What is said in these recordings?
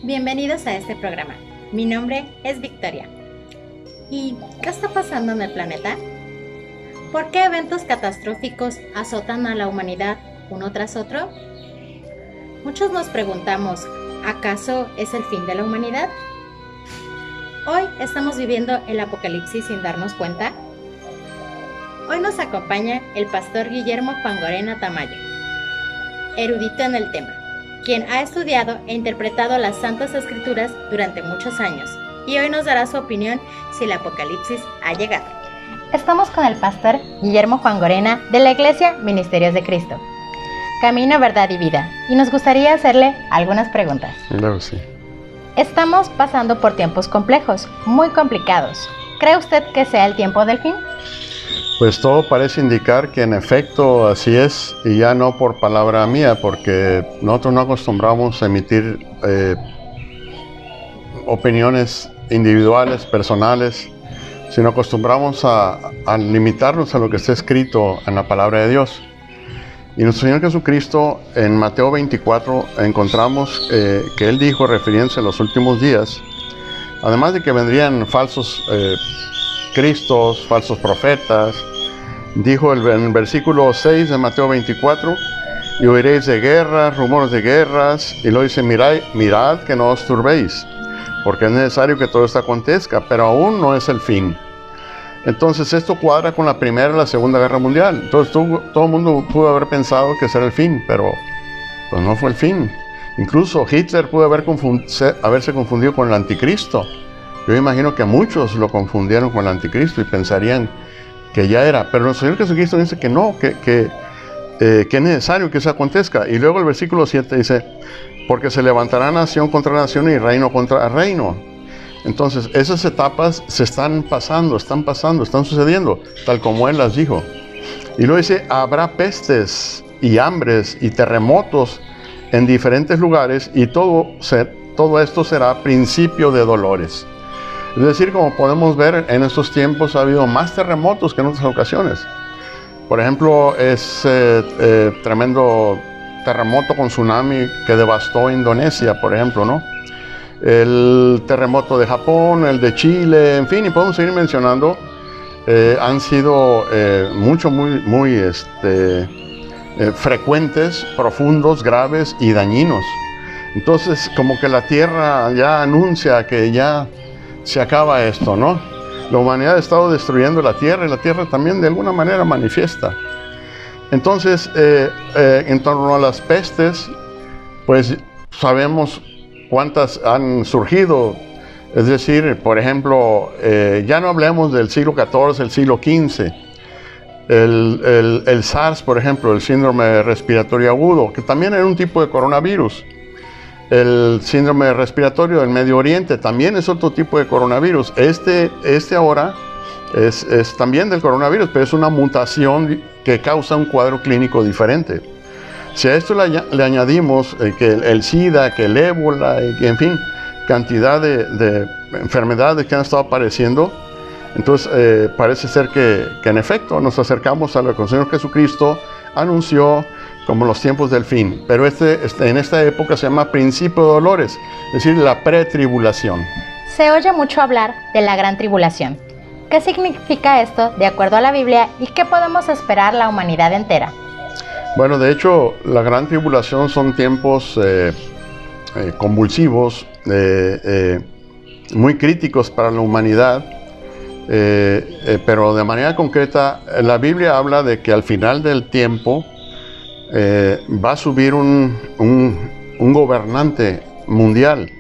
Bienvenidos a este programa. Mi nombre es Victoria. ¿Y qué está pasando en el planeta? ¿Por qué eventos catastróficos azotan a la humanidad uno tras otro? Muchos nos preguntamos, ¿acaso es el fin de la humanidad? ¿Hoy estamos viviendo el apocalipsis sin darnos cuenta? Hoy nos acompaña el pastor Guillermo Juangorena Tamayo, erudito en el tema, quien ha estudiado e interpretado las Santas Escrituras durante muchos años, y hoy nos dará su opinión si el apocalipsis ha llegado. Estamos con el pastor Guillermo Juangorena de la Iglesia Ministerios de Cristo, Camino, Verdad y Vida, y nos gustaría hacerle algunas preguntas. Claro, sí. Estamos pasando por tiempos complejos, muy complicados. ¿Cree usted que sea el tiempo del fin? Pues todo parece indicar que en efecto así es, y ya no por palabra mía, porque nosotros no acostumbramos a emitir opiniones individuales, personales, sino acostumbramos a limitarnos a lo que está escrito en la palabra de Dios. Y nuestro Señor Jesucristo, en Mateo 24, encontramos que Él dijo, refiriéndose a los últimos días, además de que vendrían falsos cristos, falsos profetas, dijo en el versículo 6 de Mateo 24, y oiréis de guerras, rumores de guerras, y luego dice, mirad que no os turbéis, porque es necesario que todo esto acontezca, pero aún no es el fin. Entonces esto cuadra con la Primera y la Segunda Guerra Mundial. Entonces todo el mundo pudo haber pensado que ese era el fin, pero pues no fue el fin. Incluso Hitler pudo haberse confundido con el anticristo. Yo imagino que muchos lo confundieron con el anticristo y pensarían que ya era. Pero nuestro Señor Jesucristo dice que no, que es necesario que eso acontezca. Y luego el versículo 7 dice, porque se levantará nación contra nación y reino contra reino. Entonces esas etapas se están sucediendo, tal como Él las dijo. Y luego dice, habrá pestes y hambres y terremotos en diferentes lugares y todo esto será principio de dolores. Es decir, como podemos ver, en estos tiempos ha habido más terremotos que en otras ocasiones. Por ejemplo, ese tremendo terremoto con tsunami que devastó Indonesia, por ejemplo, ¿no? El terremoto de Japón, el de Chile, en fin, y podemos seguir mencionando, han sido muy frecuentes, profundos, graves y dañinos. Entonces, como que la tierra ya anuncia que ya se acaba esto, ¿no? La humanidad ha estado destruyendo la tierra y la tierra también de alguna manera manifiesta. Entonces, en torno a las pestes, pues sabemos cuántas han surgido. Es decir, por ejemplo, ya no hablemos del siglo XIV, el siglo XV. El SARS, por ejemplo, el síndrome respiratorio agudo, que también era un tipo de coronavirus. El síndrome respiratorio del Medio Oriente también es otro tipo de coronavirus. Este ahora es también del coronavirus, pero es una mutación que causa un cuadro clínico diferente. Si a esto le añadimos que el SIDA, que el ébola, y que, en fin, cantidad de enfermedades que han estado apareciendo, entonces parece ser que en efecto nos acercamos a lo que el Señor Jesucristo anunció como los tiempos del fin. Pero en esta época se llama principio de dolores, es decir, la pretribulación. Se oye mucho hablar de la gran tribulación. ¿Qué significa esto de acuerdo a la Biblia y qué podemos esperar la humanidad entera? Bueno, de hecho, la gran tribulación son tiempos convulsivos, muy críticos para la humanidad, pero de manera concreta, la Biblia habla de que al final del tiempo va a subir un gobernante mundial.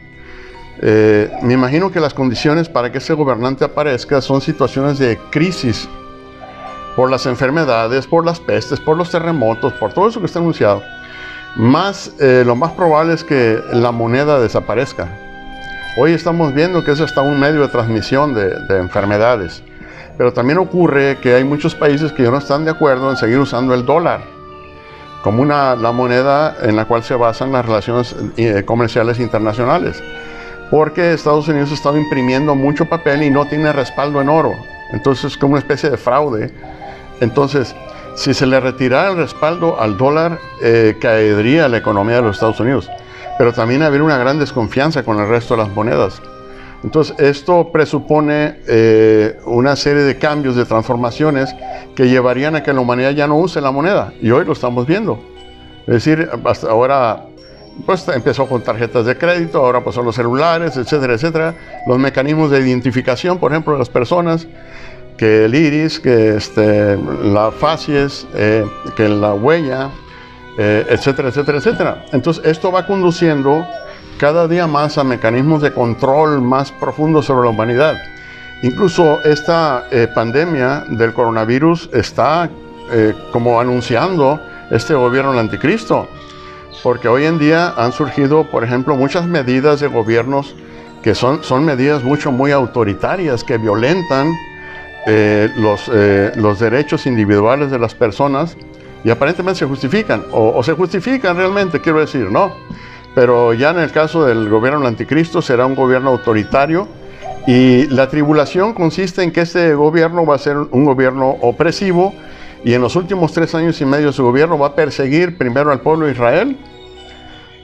Me imagino que las condiciones para que ese gobernante aparezca son situaciones de crisis, por las enfermedades, por las pestes, por los terremotos, por todo eso que está anunciado. Lo más probable es que la moneda desaparezca. Hoy estamos viendo que es hasta un medio de transmisión de enfermedades. Pero también ocurre que hay muchos países que no están de acuerdo en seguir usando el dólar como la moneda en la cual se basan las relaciones comerciales internacionales. Porque Estados Unidos ha estado imprimiendo mucho papel y no tiene respaldo en oro. Entonces es como una especie de fraude. Entonces, si se le retirara el respaldo al dólar, caería la economía de los Estados Unidos. pero también haber una gran desconfianza con el resto de las monedas. Entonces, esto presupone una serie de cambios, de transformaciones que llevarían a que la humanidad ya no use la moneda. Y hoy lo estamos viendo. Es decir, hasta ahora pues empezó con tarjetas de crédito, ahora pues son los celulares, etcétera, etcétera. Los mecanismos de identificación, por ejemplo, de las personas, que el iris, que la facies, que la huella, etcétera, etcétera, etcétera. Entonces, esto va conduciendo cada día más a mecanismos de control más profundos sobre la humanidad. Incluso esta pandemia del coronavirus está como anunciando este gobierno del anticristo, porque hoy en día han surgido, por ejemplo, muchas medidas de gobiernos que son medidas muy autoritarias, que violentan los derechos individuales de las personas, y aparentemente se justifican, o se justifican realmente, quiero decir, ¿no? Pero ya en el caso del gobierno del anticristo será un gobierno autoritario, y la tribulación consiste en que este gobierno va a ser un gobierno opresivo, y en los últimos 3 años y medio de su gobierno va a perseguir primero al pueblo de Israel,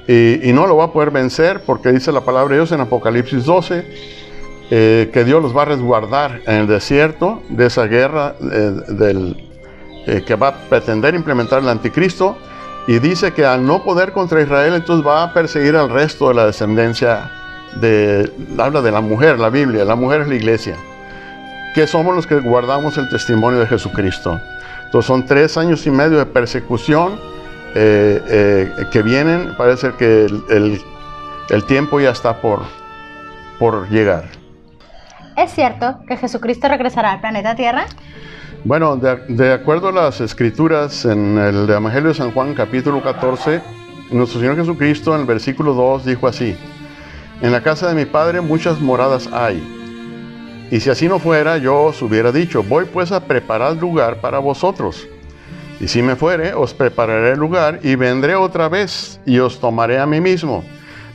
y no lo va a poder vencer, porque dice la palabra de Dios en Apocalipsis 12, que Dios los va a resguardar en el desierto de esa guerra que va a pretender implementar el anticristo, y dice que al no poder contra Israel, entonces va a perseguir al resto de la descendencia habla de la mujer, la Biblia, la mujer es la iglesia, que somos los que guardamos el testimonio de Jesucristo. Entonces son 3 años y medio de persecución que vienen. Parece que el tiempo ya está por llegar. ¿Es cierto que Jesucristo regresará al planeta Tierra? Bueno, de acuerdo a las escrituras en el Evangelio de San Juan, capítulo 14, nuestro Señor Jesucristo en el versículo 2 dijo así: en la casa de mi Padre muchas moradas hay, y si así no fuera, yo os hubiera dicho, voy pues a preparar lugar para vosotros. Y si me fuere, os prepararé el lugar, y vendré otra vez, y os tomaré a mí mismo,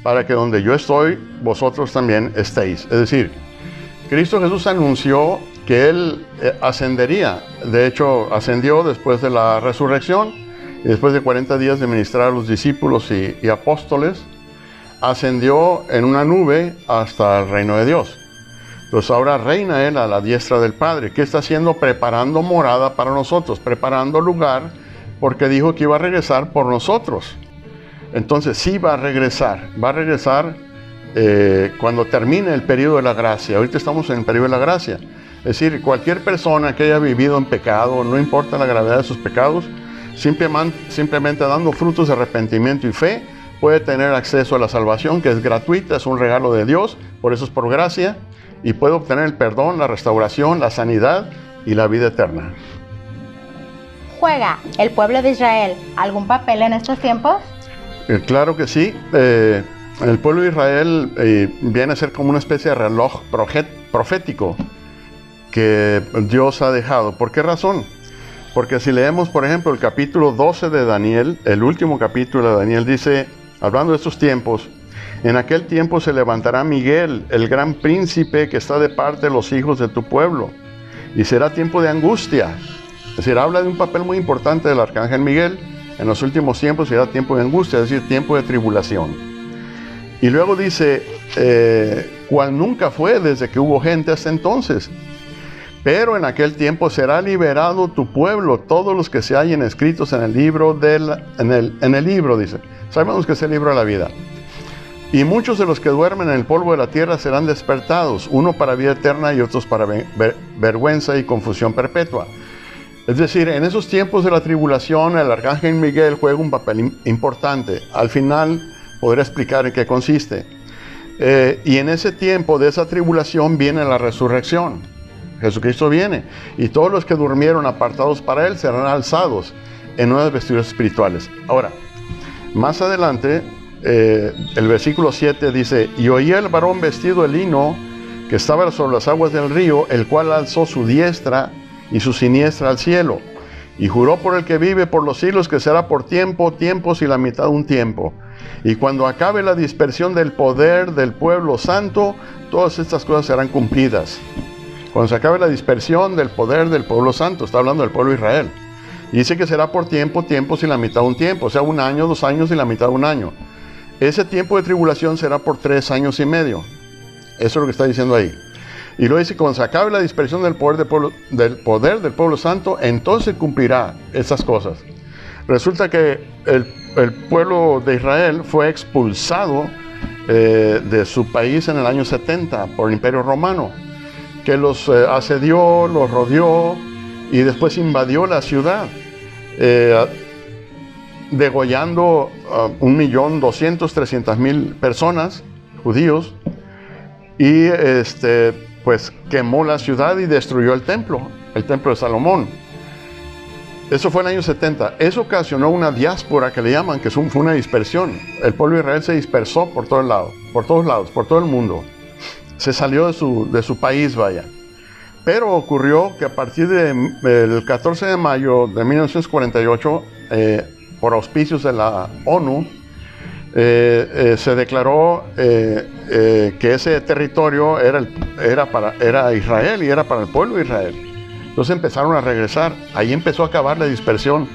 para que donde yo estoy, vosotros también estéis. Es decir, Cristo Jesús anunció que Él ascendería. De hecho, ascendió después de la resurrección, y después de 40 días de ministrar a los discípulos y apóstoles, ascendió en una nube hasta el reino de Dios. Entonces ahora reina Él a la diestra del Padre. ¿Qué está haciendo? Preparando morada para nosotros, preparando lugar, porque dijo que iba a regresar por nosotros. Entonces sí va a regresar cuando termine el periodo de la gracia. Ahorita estamos en el periodo de la gracia. Es decir, cualquier persona que haya vivido en pecado, no importa la gravedad de sus pecados, simplemente dando frutos de arrepentimiento y fe, puede tener acceso a la salvación, que es gratuita, es un regalo de Dios, por eso es por gracia, y puede obtener el perdón, la restauración, la sanidad y la vida eterna. ¿Juega el pueblo de Israel algún papel en estos tiempos? Claro que sí. El pueblo de Israel viene a ser como una especie de reloj profético que Dios ha dejado. ¿Por qué razón? Porque si leemos, por ejemplo, el capítulo 12 de Daniel, el último capítulo de Daniel, dice, hablando de estos tiempos, en aquel tiempo se levantará Miguel, el gran príncipe que está de parte de los hijos de tu pueblo, y será tiempo de angustia. Es decir, habla de un papel muy importante del arcángel Miguel. En los últimos tiempos será tiempo de angustia, es decir, tiempo de tribulación. Y luego dice, cual nunca fue desde que hubo gente hasta entonces. Pero en aquel tiempo será liberado tu pueblo, todos los que se hallen escritos en el libro en el libro, dice. Sabemos que es el libro de la vida. Y muchos de los que duermen en el polvo de la tierra serán despertados, uno para vida eterna y otros para vergüenza y confusión perpetua. Es decir, en esos tiempos de la tribulación, el arcángel Miguel juega un papel importante. Al final podré explicar en qué consiste. Y en ese tiempo de esa tribulación viene la resurrección. Jesucristo viene, y todos los que durmieron apartados para Él serán alzados en nuevas vestiduras espirituales. Ahora, más adelante, el versículo 7 dice, y oí el varón vestido de lino que estaba sobre las aguas del río, el cual alzó su diestra y su siniestra al cielo, y juró por el que vive por los siglos que será por tiempos y la mitad de un tiempo. Y cuando acabe la dispersión del poder del pueblo santo, todas estas cosas serán cumplidas. Cuando se acabe la dispersión del poder del pueblo santo, está hablando del pueblo de Israel. Y dice que será por tiempos y la mitad de un tiempo, o sea, 1 año, 2 años y la mitad de un año. Ese tiempo de tribulación será por 3 años y medio. Eso es lo que está diciendo ahí. Y luego dice, cuando se acabe la dispersión del poder del pueblo santo, entonces cumplirá esas cosas. Resulta que el pueblo de Israel fue expulsado de su país en el año 70 por el Imperio Romano, que los asedió, los rodeó y después invadió la ciudad, degollando 1.200.000 personas, judíos, y pues quemó la ciudad y destruyó el templo de Salomón. Eso fue en el año 70. Eso ocasionó una diáspora que le llaman, que fue una dispersión. El pueblo de Israel se dispersó por todos lados, por todo el mundo. Se salió de su país, vaya. Pero ocurrió que a partir del 14 de mayo de 1948, por auspicios de la ONU, se declaró que ese territorio era Israel y era para el pueblo de Israel. Entonces empezaron a regresar. Ahí empezó a acabar la dispersión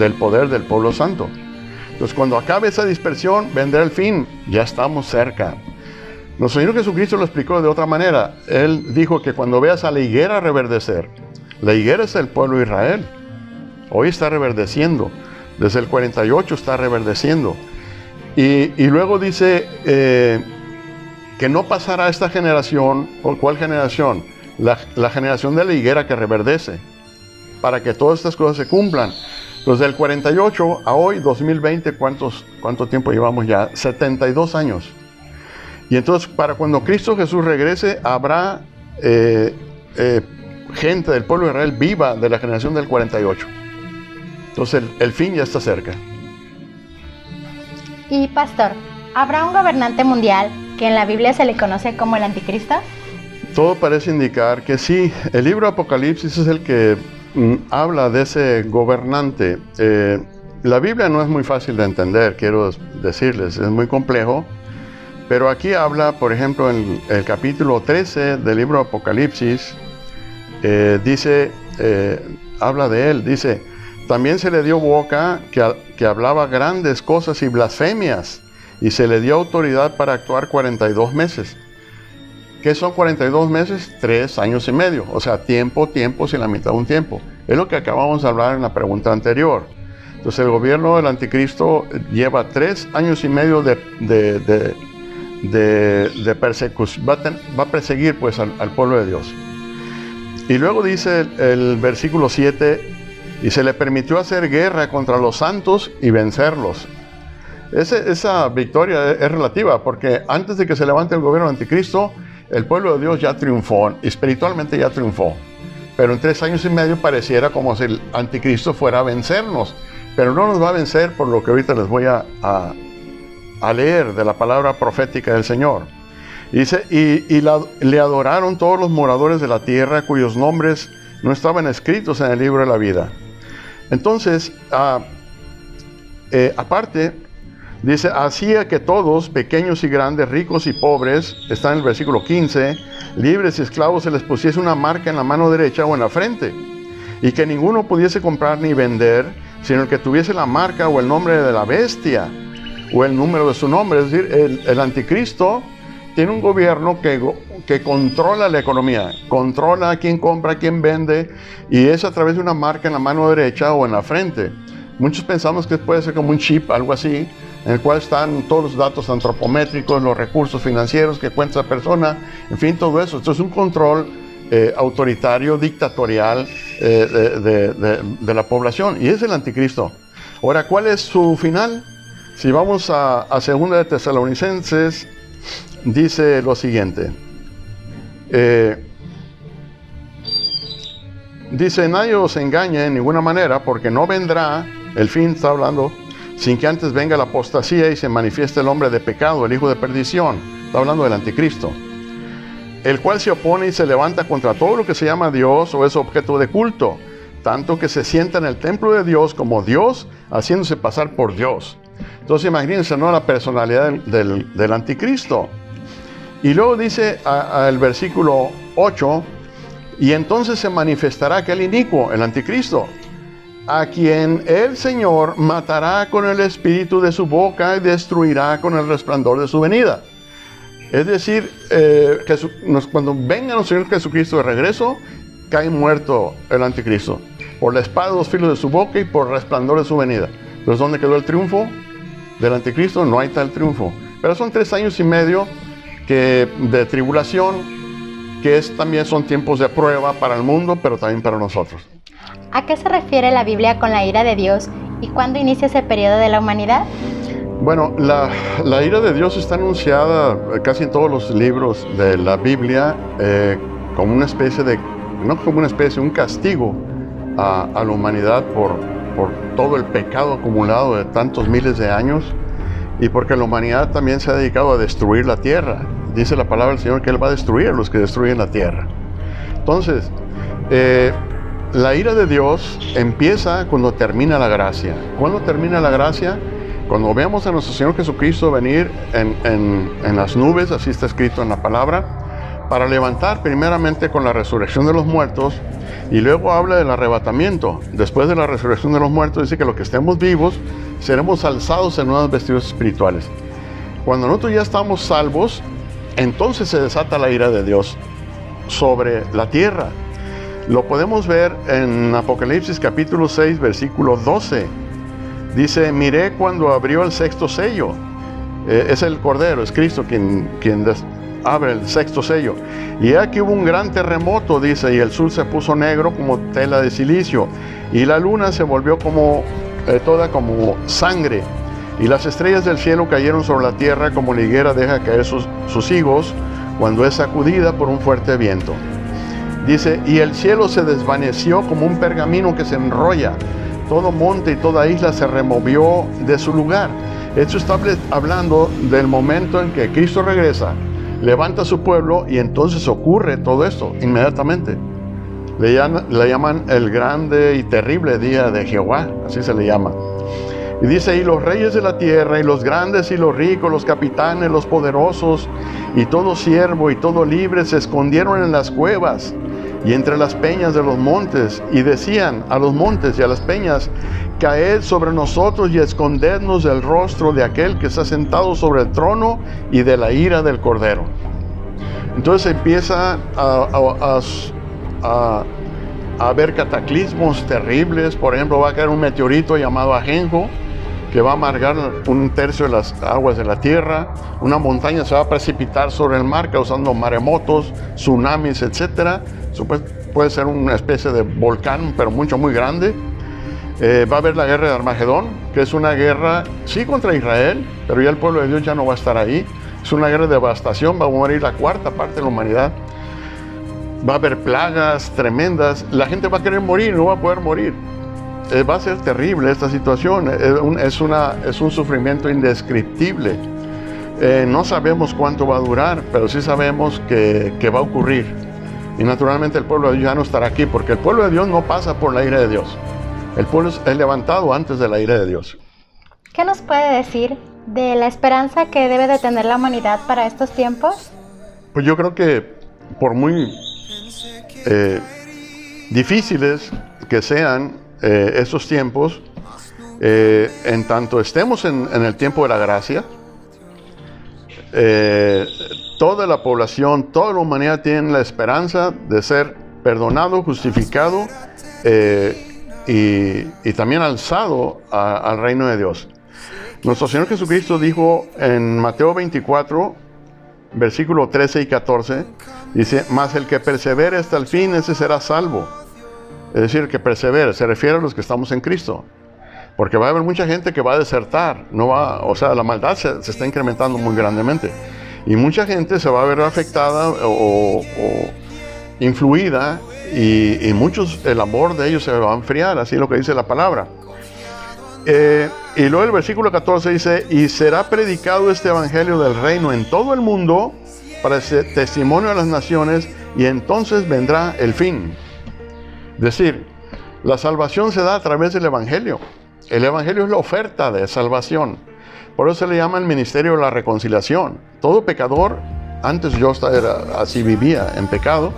del poder del pueblo santo. Entonces cuando acabe esa dispersión, vendrá el fin. Ya estamos cerca. Nuestro Señor Jesucristo lo explicó de otra manera. Él dijo que cuando veas a la higuera reverdecer, la higuera es el pueblo de Israel. Hoy está reverdeciendo. Desde el 48 está reverdeciendo. Y luego dice que no pasará esta generación. ¿Por cuál generación? La generación de la higuera que reverdece, para que todas estas cosas se cumplan. Entonces, del 48 a hoy, 2020, ¿cuánto tiempo llevamos ya? 72 años. Y entonces, para cuando Cristo Jesús regrese, habrá gente del pueblo de Israel viva de la generación del 48. Entonces, el fin ya está cerca. Y pastor, ¿habrá un gobernante mundial que en la Biblia se le conoce como el anticristo? Todo parece indicar que sí. El libro Apocalipsis es el que habla de ese gobernante. La Biblia no es muy fácil de entender, quiero decirles, es muy complejo. Pero aquí habla, por ejemplo, en el capítulo 13 del libro Apocalipsis, habla de él, dice, también se le dio boca que hablaba grandes cosas y blasfemias, y se le dio autoridad para actuar 42 meses. ¿Qué son 42 meses? 3 años y medio. O sea, tiempo sin la mitad de un tiempo. Es lo que acabamos de hablar en la pregunta anterior. Entonces, el gobierno del anticristo lleva 3 años y medio de persecución. Va a perseguir pues al pueblo de Dios. Y luego dice el versículo 7, y se le permitió hacer guerra contra los santos y vencerlos. Esa victoria es relativa, porque antes de que se levante el gobierno del anticristo, el pueblo de Dios ya triunfó, espiritualmente ya triunfó. Pero en 3 años y medio pareciera como si el anticristo fuera a vencernos. Pero no nos va a vencer por lo que ahorita les voy a leer de la palabra profética del Señor. Dice, le adoraron todos los moradores de la tierra cuyos nombres no estaban escritos en el libro de la vida. Entonces, aparte, dice, hacía que todos, pequeños y grandes, ricos y pobres, está en el versículo 15, libres y esclavos, se les pusiese una marca en la mano derecha o en la frente, y que ninguno pudiese comprar ni vender, sino el que tuviese la marca o el nombre de la bestia, o el número de su nombre. Es decir, el anticristo tiene un gobierno que controla la economía, controla a quién compra, a quién vende, y es a través de una marca en la mano derecha o en la frente. Muchos pensamos que puede ser como un chip, algo así, en el cual están todos los datos antropométricos, los recursos financieros que cuenta la persona, en fin, todo eso. Esto es un control autoritario, dictatorial de la población, y es el anticristo. Ahora, ¿cuál es su final? Si vamos a 2 de Tesalonicenses, dice lo siguiente. Dice, nadie os engañe en ninguna manera, porque no vendrá, el fin está hablando, sin que antes venga la apostasía y se manifieste el hombre de pecado, el hijo de perdición. Está hablando del anticristo, el cual se opone y se levanta contra todo lo que se llama Dios o es objeto de culto, tanto que se sienta en el templo de Dios como Dios, haciéndose pasar por Dios. Entonces imagínense, ¿no?, la personalidad del anticristo. Y luego dice el versículo 8, y entonces se manifestará aquel inicuo, el anticristo, a quien el Señor matará con el espíritu de su boca y destruirá con el resplandor de su venida. Es decir, cuando venga nuestro Señor Jesucristo de regreso, cae muerto el anticristo, por la espada de los filos de su boca y por el resplandor de su venida. Entonces, ¿dónde quedó el triunfo del anticristo? No hay tal triunfo. Pero son 3 años y medio de tribulación, que también son tiempos de prueba para el mundo, pero también para nosotros. ¿A qué se refiere la Biblia con la ira de Dios y cuándo inicia ese periodo de la humanidad? Bueno, la ira de Dios está anunciada casi en todos los libros de la Biblia como una especie de, no como una especie, un castigo a la humanidad por todo el pecado acumulado de tantos miles de años, y porque la humanidad también se ha dedicado a destruir la tierra. Dice la palabra del Señor que Él va a destruir a los que destruyen la tierra. Entonces, la ira de Dios empieza cuando termina la gracia. ¿Cuándo termina la gracia? Cuando veamos a nuestro Señor Jesucristo venir en las nubes, así está escrito en la palabra, para levantar primeramente con la resurrección de los muertos, y luego habla del arrebatamiento. Después de la resurrección de los muertos dice que los que estemos vivos seremos alzados en nuevos vestidos espirituales. Cuando nosotros ya estamos salvos, entonces se desata la ira de Dios sobre la tierra. Lo podemos ver en Apocalipsis capítulo 6, versículo 12. Dice: miré cuando abrió el 6º sello. Es el Cordero, es Cristo quien abre el 6º sello. Y aquí hubo un gran terremoto, dice, y el sol se puso negro como tela de silicio, y la luna se volvió toda como sangre, y las estrellas del cielo cayeron sobre la tierra como la higuera deja caer sus higos cuando es sacudida por un fuerte viento. Dice: y el cielo se desvaneció como un pergamino que se enrolla. Todo monte y toda isla se removió de su lugar. Esto está hablando del momento en que Cristo regresa, levanta a su pueblo, y entonces ocurre todo esto inmediatamente. Le llaman el grande y terrible día de Jehová, así se le llama. Y dice: y los reyes de la tierra, y los grandes y los ricos, los capitanes, los poderosos, y todo siervo y todo libre se escondieron en las cuevas y entre las peñas de los montes, y decían a los montes y a las peñas: caed sobre nosotros y escondednos del rostro de aquel que está sentado sobre el trono y de la ira del Cordero. Entonces empieza a haber cataclismos terribles. Por ejemplo, va a caer un meteorito llamado Ajenjo, que va a amargar 1/3 de las aguas de la tierra. Una montaña se va a precipitar sobre el mar, causando maremotos, tsunamis, etc. Puede ser una especie de volcán, pero muy grande. Va a haber la guerra de Armagedón, que es una guerra, sí, contra Israel, pero ya el pueblo de Dios ya no va a estar ahí. Es una guerra de devastación, va a morir la 4ª parte de la humanidad. Va a haber plagas tremendas, la gente va a querer morir, no va a poder morir. Va a ser terrible esta situación, es un sufrimiento indescriptible. No sabemos cuánto va a durar, pero sí sabemos que va a ocurrir. Y naturalmente el pueblo de Dios ya no estará aquí, porque el pueblo de Dios no pasa por la ira de Dios. El pueblo es levantado antes de la ira de Dios. ¿Qué nos puede decir de la esperanza que debe de tener la humanidad para estos tiempos? Pues yo creo que por muy difíciles que sean estos tiempos, en tanto estemos en el tiempo de la gracia, toda la población, toda la humanidad tiene la esperanza de ser perdonado, justificado y también alzado al reino de Dios. Nuestro Señor Jesucristo dijo en Mateo 24, versículo 13 y 14, dice: mas el que persevere hasta el fin, ese será salvo. Es decir, que persevere, se refiere a los que estamos en Cristo. Porque va a haber mucha gente que va a desertar, la maldad se está incrementando muy grandemente. Y mucha gente se va a ver afectada o influida, y muchos, el amor de ellos se va a enfriar, así es lo que dice la palabra. Y luego el versículo 14 dice: y será predicado este evangelio del reino en todo el mundo para ser testimonio a las naciones, y entonces vendrá el fin. Es decir, la salvación se da a través del evangelio. El evangelio es la oferta de salvación. Por eso se le llama el ministerio de la reconciliación. Todo pecador, antes yo así vivía en pecado,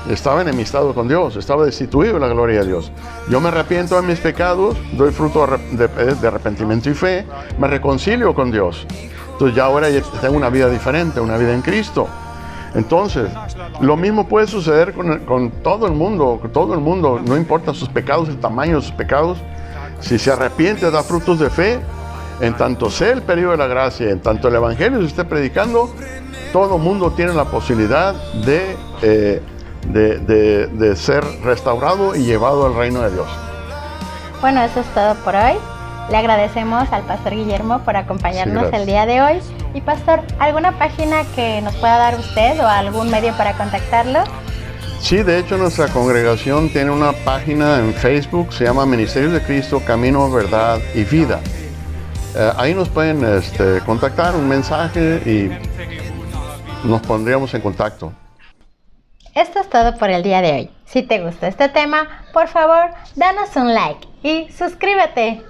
estaba enemistado con Dios, estaba destituido de la gloria de Dios. Yo me arrepiento de mis pecados, doy fruto de arrepentimiento y fe, me reconcilio con Dios. Entonces ya ahora tengo una vida diferente, una vida en Cristo. Entonces, lo mismo puede suceder con todo el mundo, no importa sus pecados, el tamaño de sus pecados. Si se arrepiente, da frutos de fe, en tanto sea el periodo de la gracia, en tanto el evangelio se esté predicando, todo el mundo tiene la posibilidad de ser restaurado y llevado al reino de Dios. Bueno, eso es todo por hoy. Le agradecemos al pastor Guillermo por acompañarnos el día de hoy. Y pastor, ¿alguna página que nos pueda dar usted o algún medio para contactarlo? Sí, de hecho nuestra congregación tiene una página en Facebook, se llama Ministerios de Cristo, Camino, Verdad y Vida. Ahí nos pueden contactar, un mensaje y nos pondríamos en contacto. Esto es todo por el día de hoy. Si te gustó este tema, por favor, danos un like y suscríbete.